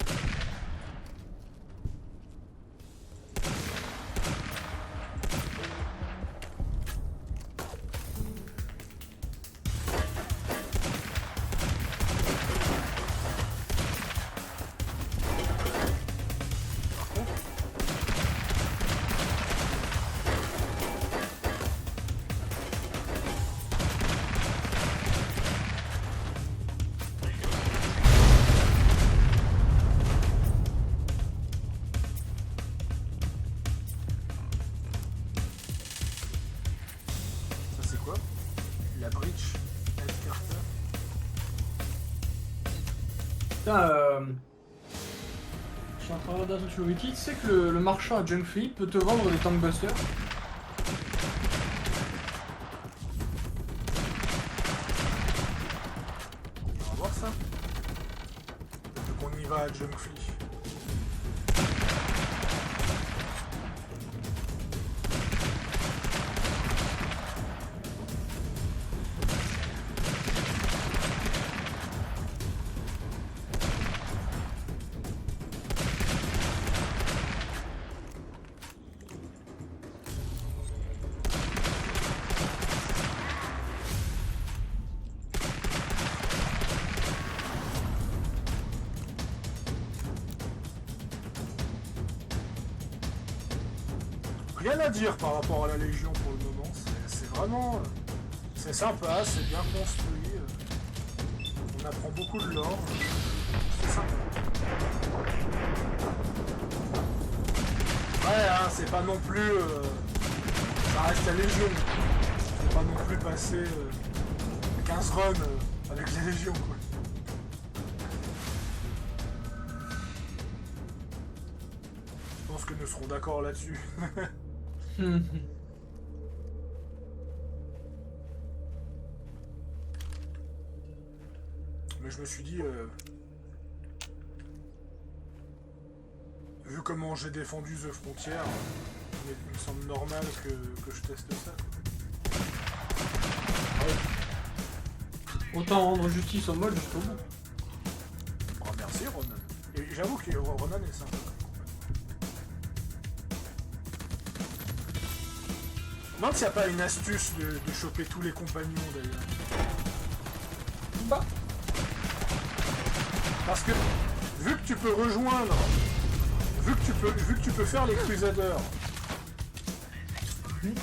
Speaker 2: Je suis en train de regarder un truc sur Wiki, tu sais que le marchand à Junk Flea peut te vendre des tankbusters.
Speaker 1: On va voir ça. Donc on y va à Junk Flea. Rien à dire par rapport à la Légion pour le moment, c'est vraiment... c'est sympa, c'est bien construit, on apprend beaucoup de lore, c'est sympa. Ouais, hein, c'est pas non plus... ça reste la Légion, faut pas non plus passer 15 runs avec la Légion, quoi. Je pense que nous serons d'accord là-dessus. Mais je me suis dit, vu comment j'ai défendu The Frontier, il me semble normal que je teste ça.
Speaker 2: Autant rendre justice au mode jusqu'au bout.
Speaker 1: Oh, merci Ronan. Et j'avoue que Ronan est sympa. Je me demande s'il n'y a pas une astuce de choper tous les compagnons d'ailleurs.
Speaker 2: Bah.
Speaker 1: Parce que vu que tu peux rejoindre, vu que tu peux faire les Crusaders, vu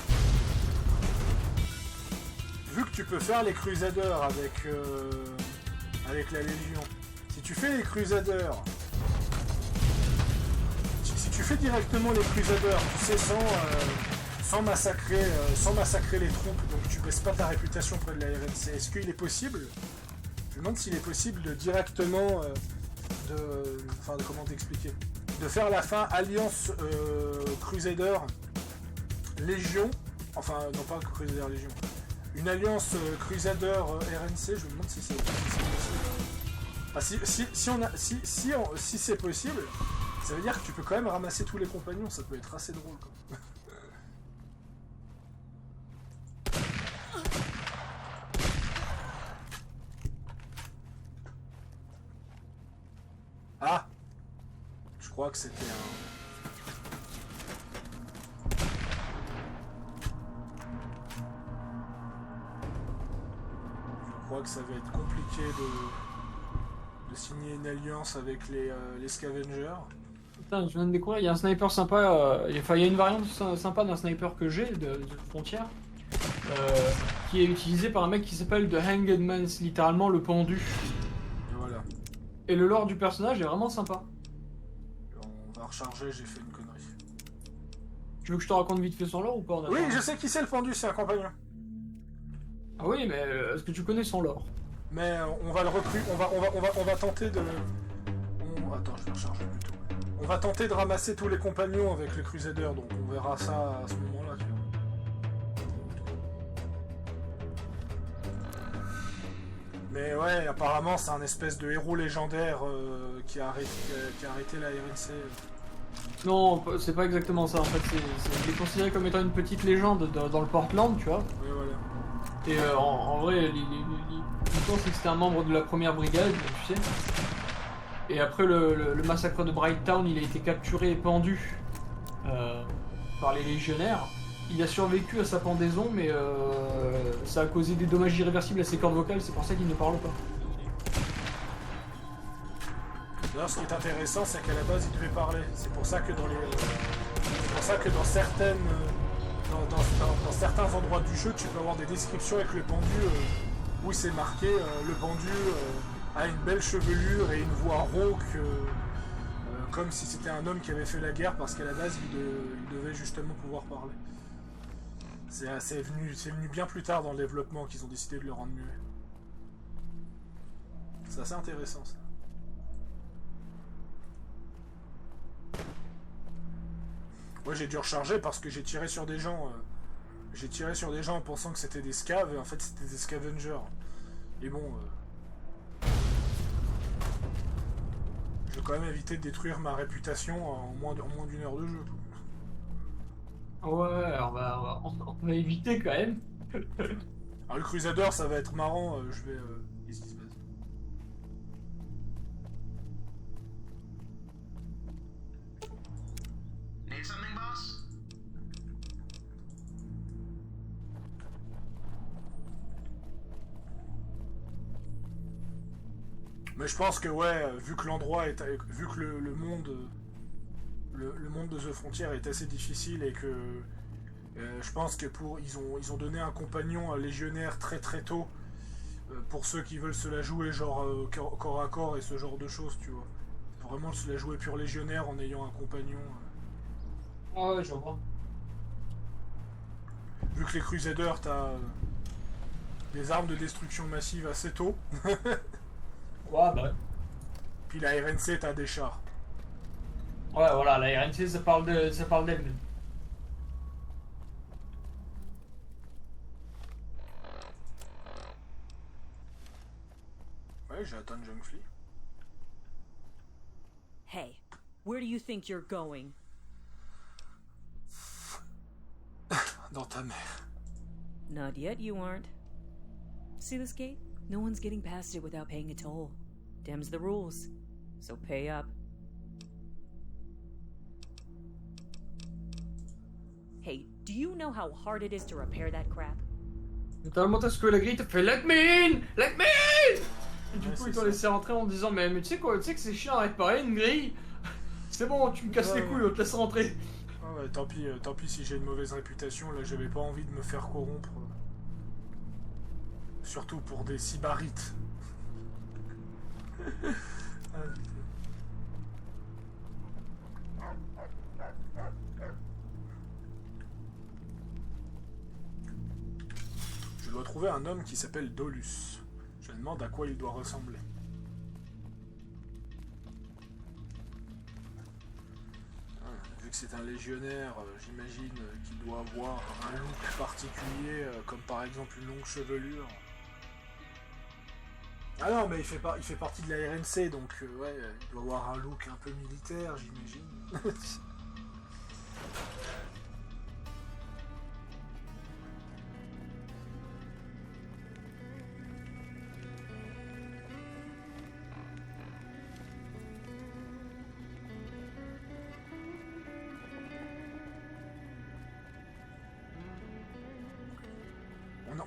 Speaker 1: que tu peux faire les Crusaders avec la Légion, si tu fais les Crusaders, si tu fais directement les Crusaders, tu sais, sans massacrer les troupes, donc tu baisses pas ta réputation près de la RNC, est-ce qu'il est possible? Je me demande s'il est possible de directement comment t'expliquer, de faire la fin Alliance Crusader Légion, enfin non pas Crusader Légion, une alliance Crusader RNC, je me demande si c'est possible. Ah, si c'est possible, ça veut dire que tu peux quand même ramasser tous les compagnons, ça peut être assez drôle quoi. Ah, je crois que c'était Je crois que ça va être compliqué de signer une alliance avec les Scavengers.
Speaker 2: Putain, je viens de découvrir, il y a un sniper sympa, il y a une variante sympa d'un sniper que j'ai, de frontière, qui est utilisé par un mec qui s'appelle The Hanged Man, littéralement le pendu.
Speaker 1: Et voilà.
Speaker 2: Et le lore du personnage est vraiment sympa.
Speaker 1: On va recharger, j'ai fait une connerie.
Speaker 2: Tu veux que je te raconte vite fait son lore ou pas?
Speaker 1: Oui, je sais qui c'est le pendu, c'est un compagnon.
Speaker 2: Ah oui, mais est-ce que tu connais son lore?
Speaker 1: Mais on va le recruter, on va tenter de... Attends, je vais recharger plutôt. On va tenter de ramasser tous les compagnons avec les Crusaders, donc on verra ça à ce moment-là, tu vois. Mais ouais, apparemment c'est un espèce de héros légendaire qui a arrêté la RNC.
Speaker 2: Non, c'est pas exactement ça, en fait, il est considéré comme étant une petite légende dans le Portland, tu vois.
Speaker 1: Oui, voilà.
Speaker 2: Et en vrai, l'histoire c'est que c'était un membre de la première brigade, tu sais. Et après le massacre de Brighttown, il a été capturé et pendu par les légionnaires. Il a survécu à sa pendaison, mais ça a causé des dommages irréversibles à ses cordes vocales, c'est pour ça qu'il ne parle pas.
Speaker 1: D'ailleurs, ce qui est intéressant, c'est qu'à la base, il devait parler. C'est pour ça que dans certains endroits du jeu, tu peux avoir des descriptions avec le pendu où c'est marqué le pendu a une belle chevelure et une voix rauque, comme si c'était un homme qui avait fait la guerre, parce qu'à la base, il devait justement pouvoir parler. C'est venu bien plus tard dans le développement qu'ils ont décidé de le rendre muet. C'est assez intéressant ça. Ouais, j'ai dû recharger parce que j'ai tiré sur des gens. J'ai tiré sur des gens en pensant que c'était des scavs, et en fait c'était des scavengers. Et bon... je vais quand même éviter de détruire ma réputation en moins d'une heure de jeu.
Speaker 2: Ouais, on va éviter quand même.
Speaker 1: Alors le Crusader, ça va être marrant, je vais... Qu'est-ce qui se passe?
Speaker 7: Need something, boss?
Speaker 1: Mais je pense que ouais, vu que l'endroit est... vu que le monde... Le monde de The Frontier est assez difficile et que... je pense que ils ont donné un compagnon légionnaire très très tôt pour ceux qui veulent se la jouer genre corps à corps et ce genre de choses, tu vois. Vraiment se la jouer pure légionnaire en ayant un compagnon.
Speaker 2: Ah ouais, je vois.
Speaker 1: Vu que les Crusaders, t'as des armes de destruction massive assez tôt.
Speaker 2: Ouais, bah.
Speaker 1: Puis la RNC, t'as des chars.
Speaker 2: Ouais, voilà, la RNC, ça parle d'elle.
Speaker 1: Ouais, j'ai atteint Jung Flee.
Speaker 12: Hey, where do you think you're going?
Speaker 1: Dans ta mère.
Speaker 12: Not yet, you aren't. See this gate? No one's getting past it without paying a toll. Them's the rules. So pay up. Hey, do you know how hard it is to repair that crap?
Speaker 2: Notamment à ce que la grille te fait Let me in! Let me in! Et du
Speaker 1: Ouais,
Speaker 2: coup,
Speaker 1: c'est
Speaker 2: ils t'ont
Speaker 1: ça.
Speaker 2: laissé rentrer en disant mais tu sais quoi, tu sais que c'est chiant à réparer une grille? C'est bon, tu me casses
Speaker 1: Ouais,
Speaker 2: les couilles,
Speaker 1: ouais.
Speaker 2: on te laisse rentrer.
Speaker 1: Ah ouais, tant pis si j'ai une mauvaise réputation, là j'avais pas envie de me faire corrompre. Surtout pour des sybarites. Ah, putain. Je dois trouver un homme qui s'appelle Dolus. Je me demande à quoi il doit ressembler. Vu que c'est un légionnaire, j'imagine qu'il doit avoir un look particulier, comme par exemple une longue chevelure. Ah non, mais il fait partie de la RNC, donc ouais, il doit avoir un look un peu militaire, j'imagine.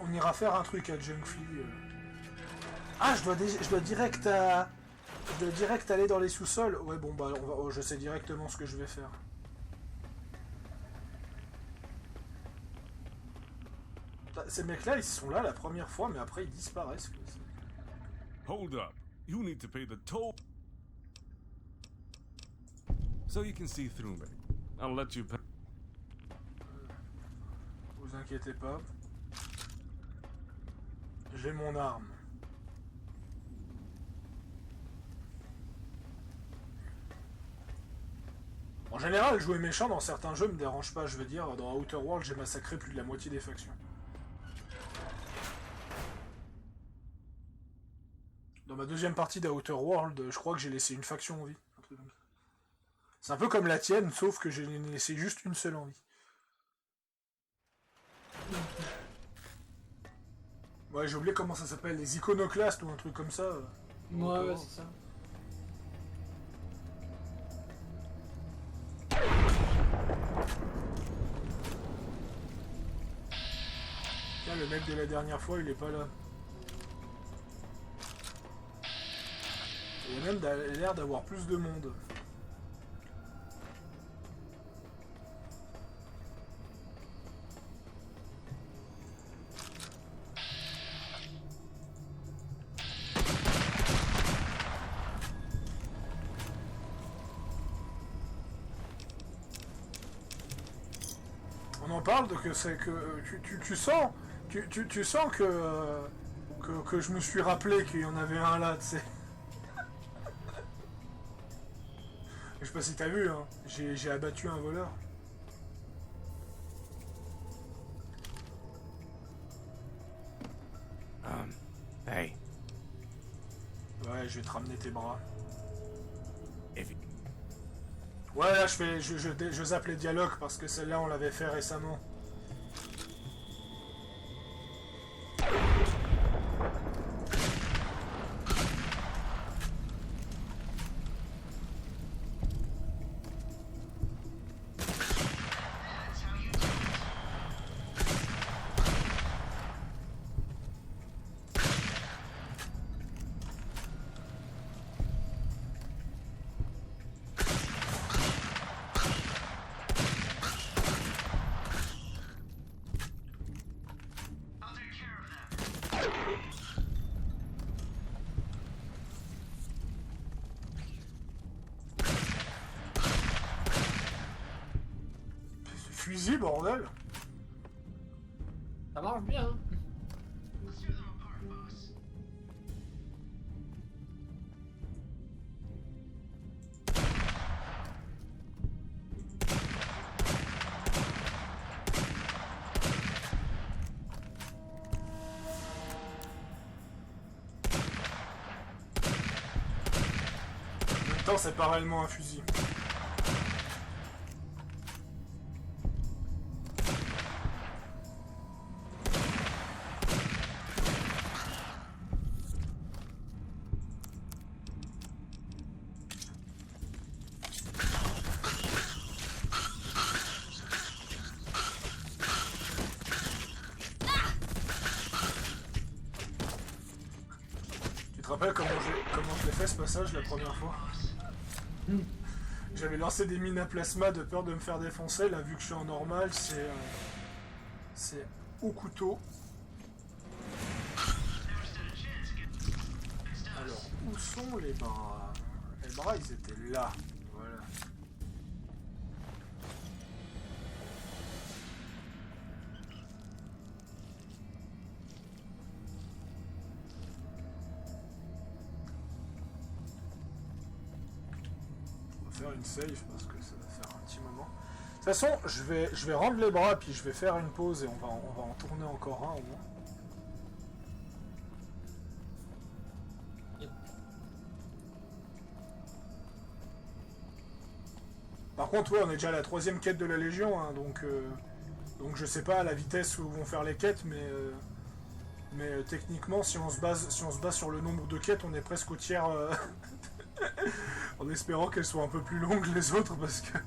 Speaker 1: On ira faire un truc à Junkfly. Ah, je dois direct aller dans les sous-sols. Ouais, bon bah je sais directement ce que je vais faire. Ces mecs-là, ils sont là la première fois, mais après ils disparaissent.
Speaker 9: Hold up. You need to pay the toll. So you can see through me. I'll let you pay.
Speaker 1: Vous inquiétez pas. J'ai mon arme. En général, jouer méchant dans certains jeux me dérange pas, je veux dire, dans Outer Worlds, j'ai massacré plus de la moitié des factions. Dans ma deuxième partie d'Outer World, je crois que j'ai laissé une faction en vie. Un truc comme ça. C'est un peu comme la tienne, sauf que j'ai laissé juste une seule en vie. Ouais, j'ai oublié comment ça s'appelle, les iconoclastes ou un truc comme ça.
Speaker 2: Ouais, c'est ça.
Speaker 1: Tiens, le mec de la dernière fois, il est pas là. Il a même l'air d'avoir plus de monde. On en parle de que c'est que tu sens que je me suis rappelé qu'il y en avait un là, tu sais. Je sais pas si t'as vu, hein, j'ai abattu un voleur.
Speaker 5: Hey.
Speaker 1: Ouais, je vais te ramener tes bras. Ouais, là je zappe les dialogues parce que celle-là on l'avait fait récemment. Fusil, bordel.
Speaker 2: Ça marche bien. Hein.
Speaker 1: En même temps, c'est pas réellement un fusil. te rappelles comment je l'ai fait ce passage la première fois? J'avais lancé des mines à plasma de peur de me faire défoncer. Là, vu que je suis en normal, c'est au couteau. Alors, où sont les bras? Les bras, ils étaient là. Voilà. On va faire une save parce que ça va faire un petit moment. De toute façon, je vais rendre les bras puis je vais faire une pause et on va en tourner encore un au moins. Par contre, ouais, on est déjà à la 3e quête de la Légion, hein, donc je sais pas à la vitesse où vont faire les quêtes, mais techniquement, si on se base sur le nombre de quêtes, on est presque au tiers, en espérant qu'elles soient un peu plus longues les autres, parce que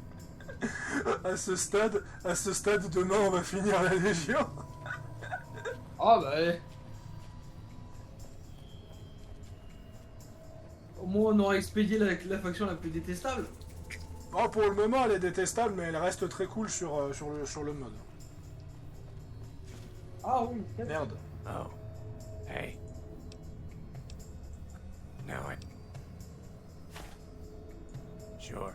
Speaker 1: à ce stade, demain, on va finir la Légion.
Speaker 2: Ah bah ouais. Au moins on aura expédié la faction la plus détestable.
Speaker 1: Bon, pour le moment, elle est détestable, mais elle reste très cool sur le mode.
Speaker 2: Ah oui.
Speaker 1: Merde.
Speaker 9: Oh. Hey. Know it. Sure.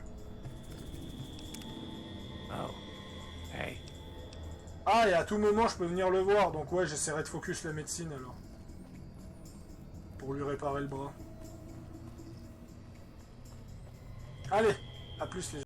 Speaker 9: Oh. Hey.
Speaker 1: Ah, et à tout moment, je peux venir le voir, donc ouais, j'essaierai de focus la médecine, alors. Pour lui réparer le bras. Allez, à plus les